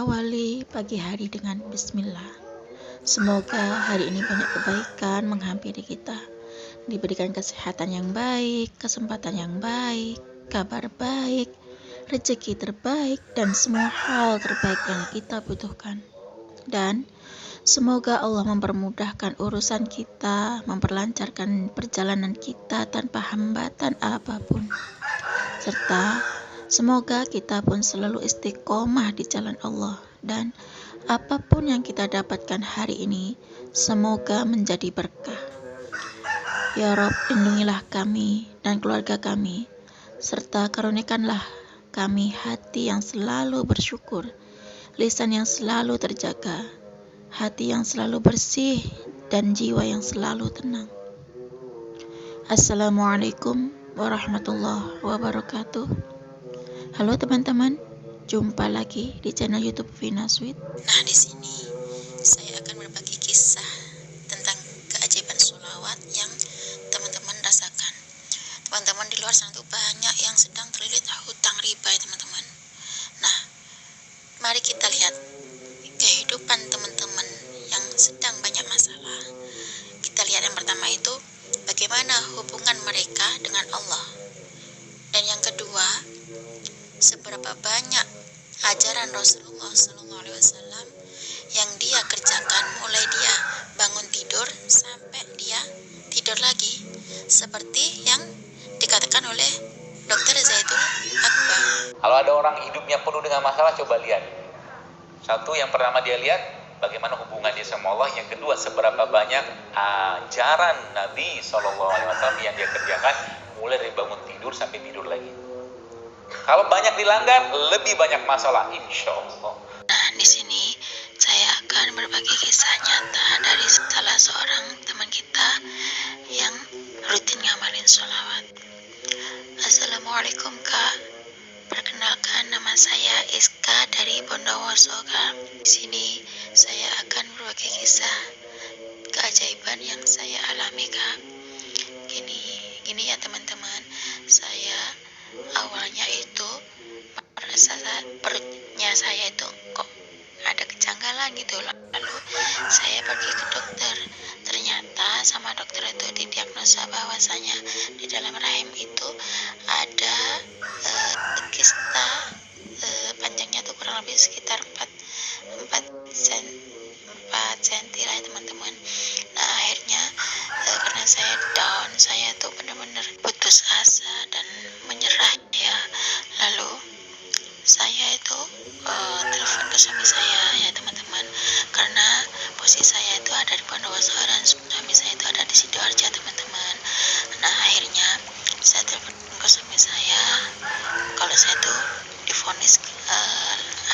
awali pagi hari dengan bismillah. Semoga hari ini banyak kebaikan menghampiri kita. Diberikan kesehatan yang baik, kesempatan yang baik, kabar baik, rezeki terbaik, dan semua hal terbaik yang kita butuhkan. Dan semoga Allah mempermudahkan urusan kita, memperlancarkan perjalanan kita tanpa hambatan apapun. Serta semoga kita pun selalu istiqomah di jalan Allah, dan apapun yang kita dapatkan hari ini semoga menjadi berkah. Ya Rob, lindungilah kami dan keluarga kami, serta karunikanlah kami hati yang selalu bersyukur, lisan yang selalu terjaga, hati yang selalu bersih, dan jiwa yang selalu tenang. Assalamualaikum warahmatullahi wabarakatuh. Halo teman-teman, jumpa lagi di channel YouTube Vina Sweet. Nah, di sini saya akan berbagi kisah tentang keajaiban sholawat yang teman-teman rasakan. Teman-teman di luar sana tuh banyak yang sedang terlilit hutang riba ya teman-teman. Nah, mari kita lihat kehidupan teman-teman yang sedang banyak masalah. Kita lihat yang pertama itu bagaimana hubungan mereka dengan Allah. Dan yang kedua, seberapa banyak ajaran Rasulullah SAW yang dia kerjakan mulai dia bangun tidur sampai dia tidur lagi, seperti yang dikatakan oleh Dr. Zaidul Akbar. Kalau ada orang hidupnya penuh dengan masalah, coba lihat. Satu, yang pertama dia lihat bagaimana hubungan dia sama Allah. Yang kedua, seberapa banyak ajaran Nabi SAW yang dia kerjakan mulai dari bangun tidur sampai tidur lagi. Kalau banyak dilanggar, lebih banyak masalah, insya Allah. Nah, di sini saya akan berbagi kisah nyata dari salah seorang teman kita yang rutin ngamalin sholawat. Assalamualaikum Kak, perkenalkan nama saya Iska dari Bondowoso Kak. Di sini saya akan berbagi kisah keajaiban yang saya alami Kak. Gini ya teman-teman, saya awalnya itu merasa perutnya saya itu kok ada kejanggalan gitu. Lalu saya pergi ke dokter, ternyata sama dokter itu didiagnosa bahwasanya di dalam rahim itu ada kista, panjangnya tuh kurang lebih sekitar 4 cm lah ya teman-teman. Nah akhirnya karena saya down, saya tuh benar-benar putus asa dan menyerah ya. Lalu saya itu telepon ke suami saya ya teman-teman, karena posisi saya itu ada di Bondowoso dan suami saya itu ada di Sidoarjo teman-teman. Nah akhirnya saya telepon ke suami saya kalau saya tuh divonis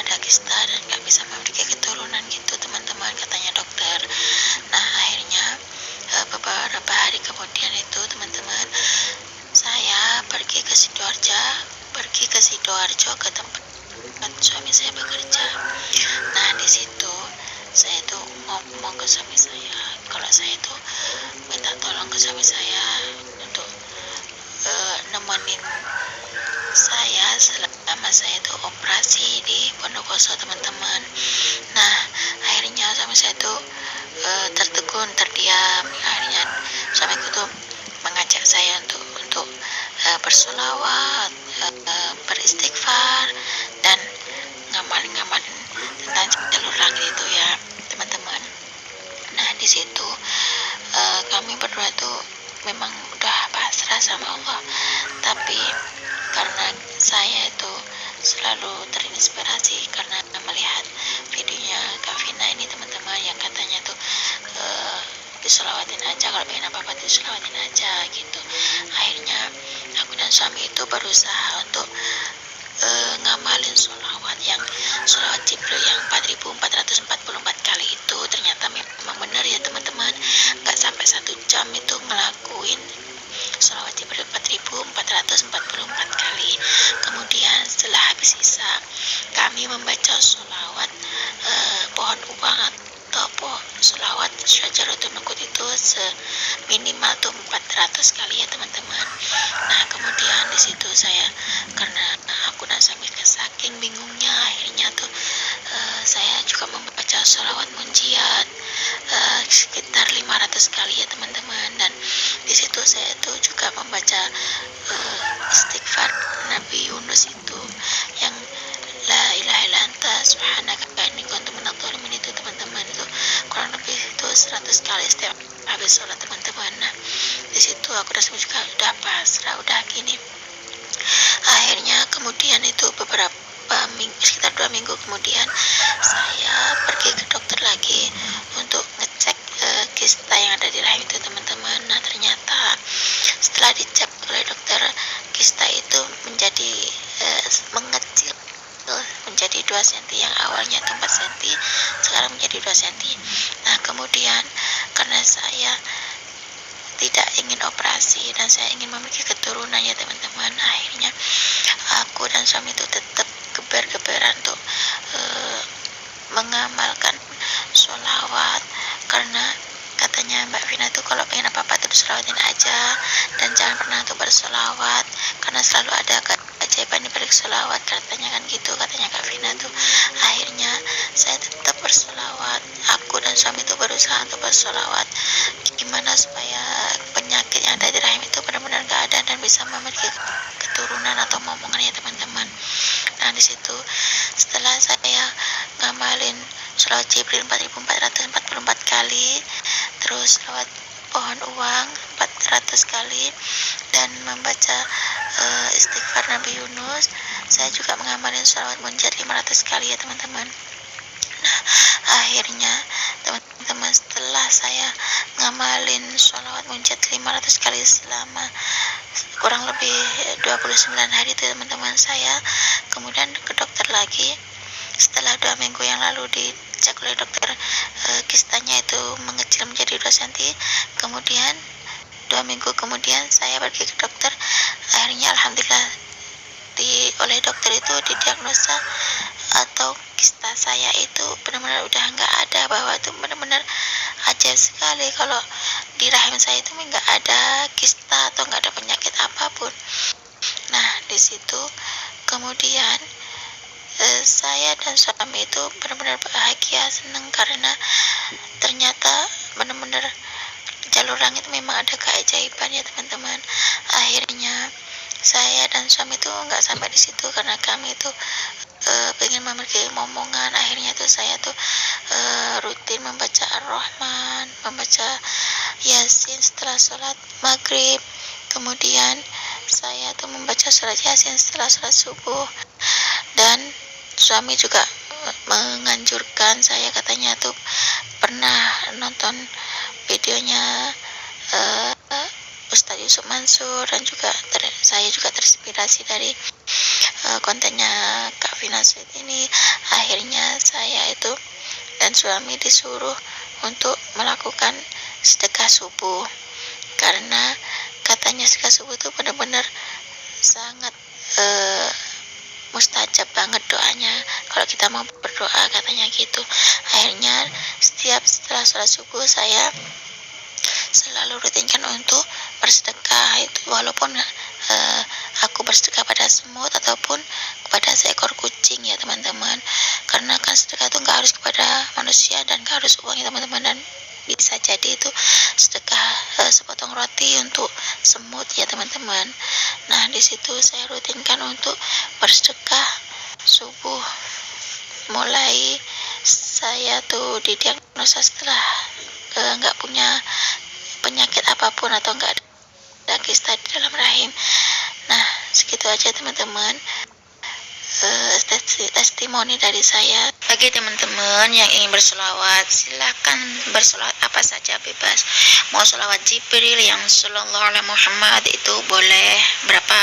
ada kista dan nggak bisa memiliki keturunan gitu teman-teman, katanya dokter. Nah akhirnya beberapa hari kemudian itu teman-teman, saya pergi ke Sidoarjo ke tempat suami saya bekerja. Nah di situ saya tuh ngomong ke suami saya kalau saya tuh minta tolong ke suami saya untuk nemenin saya selama saya tuh operasi di Bondowoso teman-teman. Nah akhirnya suami saya tuh tertegun, terdiam. Akhirnya suamiku tuh mengajak saya untuk bersolawat, beristighfar, dan ngamalin tentang jalur langit itu ya teman-teman. Nah di situ kami berdua tuh memang udah pasrah sama Allah, tapi karena saya itu selalu terinspirasi karena melihat videonya Kak Vina ini teman-teman, yang katanya tuh disolawatin aja, kalau pengen apa-apa disolawatin aja gitu. Akhirnya aku dan suami itu berusaha untuk ngamalin sholawat Jibril yang 4444 kali itu. Ternyata memang benar ya teman-teman, nggak sampai 1 jam itu ngelakuin sholawat Jibril 4444 kali. Kemudian setelah habis sisa, kami membaca sholawat pohon uang atau sholawat Syajaratul Nuqut itu seminimal tuh 400 kali ya teman-teman. Nah kemudian di situ saya, karena aku dan suami saking bingungnya, akhirnya tuh membaca sholawat munjiat sekitar 500 kali ya teman-teman. Dan di situ saya itu juga membaca istighfar Nabi Yunus itu yang la ilaha illa anta subhanaka inni kuntu minadh dhalimin itu teman-teman, itu kurang lebih itu 100 kali setiap habis sholat teman-teman. Nah di situ aku rasanya juga udah pasrah, udah gini. Akhirnya kemudian itu sekitar 2 minggu kemudian saya pergi ke dokter lagi untuk ngecek kista yang ada di rahim itu teman-teman. Nah ternyata setelah dicek oleh dokter, kista itu menjadi mengecil menjadi 2 cm, yang awalnya 4 cm sekarang menjadi 2 cm. Nah kemudian karena saya tidak ingin operasi dan saya ingin memiliki keturunan ya teman-teman, akhirnya aku dan suami itu tetap geber-geberan untuk mengamalkan sholawat, karena katanya Mbak Vina itu kalau pengen apa-apa itu disolawatin aja dan jangan pernah untuk bersolawat karena selalu ada keajaiban di balik sholawat, katanya kan gitu, katanya Kak Vina tuh. Akhirnya saya tetap bersolawat, aku dan suami itu berusaha untuk bersolawat gimana supaya penyakit yang ada di rahim itu benar-benar gak ada dan bisa memiliki keturunan atau momongan ya teman-teman. Nah di situ setelah saya ngamalin sholawat Jibril 4444 kali, terus sholawat pohon uang 400 kali, dan membaca istighfar Nabi Yunus, saya juga mengamalin sholawat munjat 500 kali ya teman-teman. Nah akhirnya teman-teman setelah saya ngamalin sholawat munjat 500 kali selama kurang lebih 29 hari itu teman-teman, saya kemudian ke dokter lagi. Setelah 2 minggu yang lalu dicek oleh dokter, kistanya itu mengecil menjadi 2 cm. Kemudian 2 minggu kemudian saya pergi ke dokter, akhirnya alhamdulillah oleh dokter itu didiagnosa atau kista saya itu benar-benar udah nggak ada, bahwa itu benar-benar ajaib sekali kalau di rahim saya itu nggak ada kista atau nggak ada penyakit apapun. Nah di situ kemudian saya dan suami itu benar-benar bahagia, senang, karena ternyata benar-benar jalur langit memang ada keajaiban ya teman-teman. Akhirnya saya dan suami itu nggak sampai di situ, karena kami itu pengen memiliki momongan. Akhirnya tuh saya tuh rutin membaca Ar-Rahman, membaca Yasin setelah sholat maghrib, kemudian saya tuh membaca surat Yasin setelah sholat subuh. Dan suami juga menganjurkan saya, katanya tuh pernah nonton videonya Ustadz Yusuf Mansur, dan juga saya juga terinspirasi dari kontennya Kak Vina Sweet ini. Akhirnya saya itu dan suami disuruh untuk melakukan sedekah subuh, karena katanya sedekah subuh itu benar-benar sangat mustajab banget doanya kalau kita mau berdoa, katanya gitu. Akhirnya setelah sholat subuh saya selalu rutinkan untuk bersedekah itu, walaupun aku bersedekah pada semut ataupun kepada seekor kucing ya teman-teman, karena kan sedekah itu nggak harus kepada manusia dan nggak harus uang ya teman-teman, dan bisa jadi itu sedekah sepotong roti untuk semut ya teman-teman. Nah di situ saya rutinkan untuk bersedekah subuh. Mulai saya tuh didiagnosa setelah nggak punya penyakit apapun atau nggak ada kista di dalam rahim. Nah segitu aja teman-teman testimoni dari saya. Bagi teman-teman yang ingin bersolawat, silakan bersolawat apa saja, bebas. Mau solawat Jibril yang sallallahu alaihi Muhammad itu boleh, berapa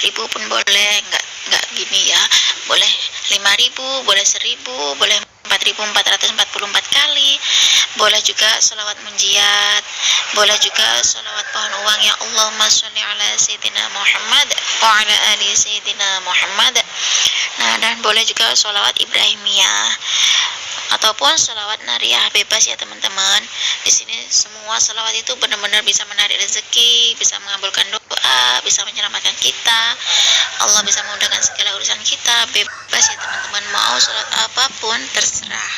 ribu pun boleh, nggak gini ya, boleh 5.000, boleh 1.000, boleh 4.444 kali, boleh juga sholawat munjiat, boleh juga sholawat pohon uang ya Allahumma sholli ala sayyidina Muhammad wa ala ali sayyidina Muhammad. Nah dan boleh juga sholawat Ibrahimiyah ataupun sholawat nariyah, bebas ya teman-teman. Di sini semua sholawat itu benar-benar bisa menarik rezeki, bisa mengabulkan doa, bisa menyelamatkan kita, Allah bisa memudahkan segala urusan kita, bebas ya teman-teman. Mau sholat apapun terserah.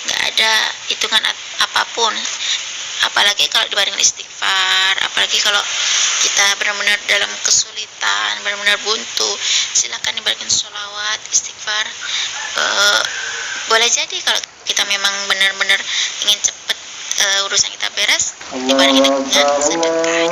nggak ada hitungan apapun. Apalagi kalau dibandingkan istighfar, apalagi kalau kita benar-benar dalam kesulitan, benar-benar buntu, silakan dibandingkan sholawat, istighfar. Boleh jadi kalau kita memang benar-benar ingin cepat urusan kita beres, dibandingkan dengan sedekah.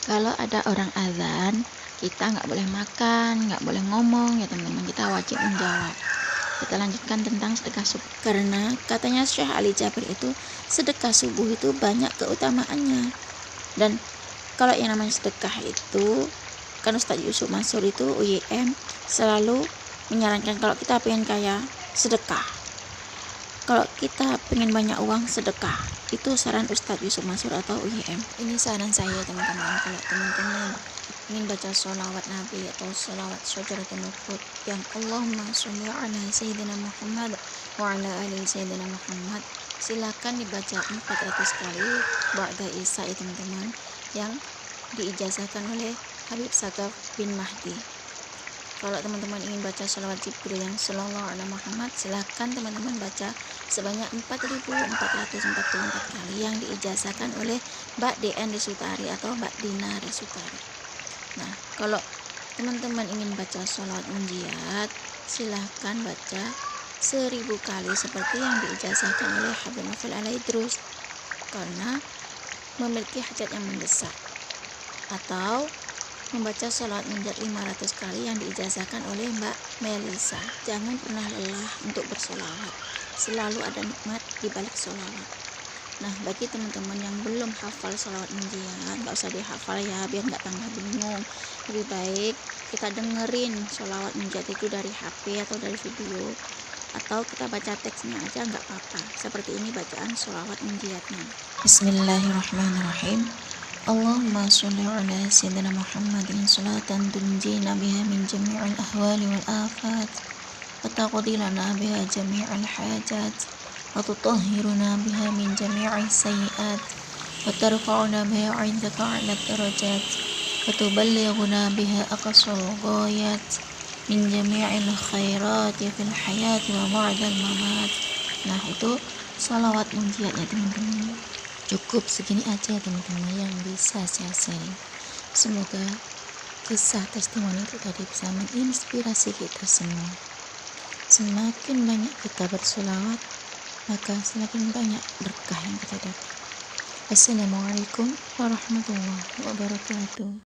Kalau ada orang azan, kita nggak boleh makan, nggak boleh ngomong ya teman-teman, kita wajib menjawab. Kita lanjutkan tentang sedekah subuh. Karena katanya Syekh Ali Jabir itu sedekah subuh itu banyak keutamaannya. Dan kalau yang namanya sedekah itu, kan Ustadz Yusuf Mansur itu UYM selalu menyarankan kalau kita pengen kaya, sedekah. Kalau kita pengen banyak uang, sedekah. Itu saran Ustadz Yusuf Mansur atau UYM. Ini saran saya teman-teman. Kalau teman-teman ingin baca sholawat Nabi atau sholawat Syajaratul Nufud yang Allahumma sholli ala Sayyidina Muhammad wa ala ali Sayyidina Muhammad, silakan dibaca 400 kali ba'da Isya ya teman-teman, yang diijazahkan oleh Habib Sagaf bin Mahdi. Kalau teman-teman ingin baca sholawat Jibril yang sallallahu alaihi Muhammad, silakan teman-teman baca sebanyak 4.444 kali yang diijazahkan oleh Mbak DN Resutari atau Mbak Dina Resutari. Nah, kalau teman-teman ingin baca sholawat munjiat, silakan baca 1000 kali seperti yang diijazahkan oleh Habib Nofil Alaidrus karena memiliki hajat yang mendesak. Atau membaca sholawat munjiat 500 kali yang diijazahkan oleh Mbak Melisa. Jangan pernah lelah untuk bersolawat, selalu ada nikmat di balik sholawat. Nah, bagi teman-teman yang belum hafal sholawat munjiat, nggak usah dihafal ya, biar nggak tambah bingung. Lebih baik kita dengerin sholawat munjiat itu dari HP atau dari video, atau kita baca teksnya aja nggak apa-apa. Seperti ini bacaan sholawat munjiatnya. Bismillahirrahmanirrahim. Allahumma sholli ala sayyidina Muhammadin salatan tunjina biha min jami'il ahwali wal afat wa taqdi lana biha jami'al hajat wa tutahhiruna biha min jami'is sayyi'at wa tarfa'una biha 'indaka 'ala darajat wa tuballighuna biha aqsal ghayat min jami'il khairati fil hayati wa ba'dal mamat. Nah, itu salawat munjiatnya teman-teman. Cukup segini aja teman-teman yang bisa saya sharing. Semoga kisah testimoni itu tadi bisa menginspirasi kita semua. Semakin banyak kita bersolawat, maka semakin banyak berkah yang kita dapat. Assalamualaikum warahmatullahi wabarakatuh.